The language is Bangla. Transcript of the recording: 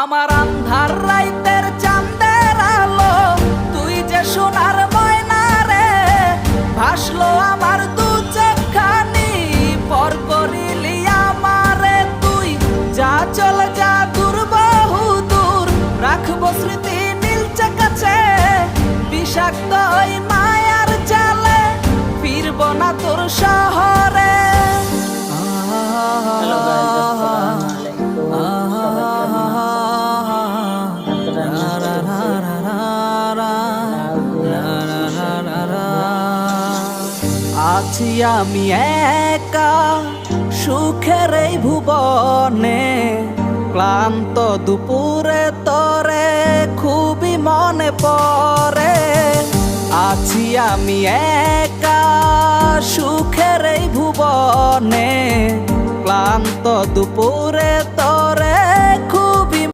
আমার আন্ধার রাইতের চাঁদের আলো, তুই যে সোনার ময়না রে, ভাসলো আমার দু চোখখানি, পর করিলি আমারে তুই। যা চল যা দূর বহু দূর, রাখবো স্মৃতি নীলচে কাছে, বিষাক্ত ওই মায়ার জালে ফিরব না তোর শহরে। হ্যালো গাইস, আসসালামু আছি আমি একা সুখের এই ভুবনে, ক্লান্ত দুপুরে তরে খুবই মনে পড়ে। আছি আমি একা সুখের এই ভুবনে, ক্লান্ত দুপুরে তরে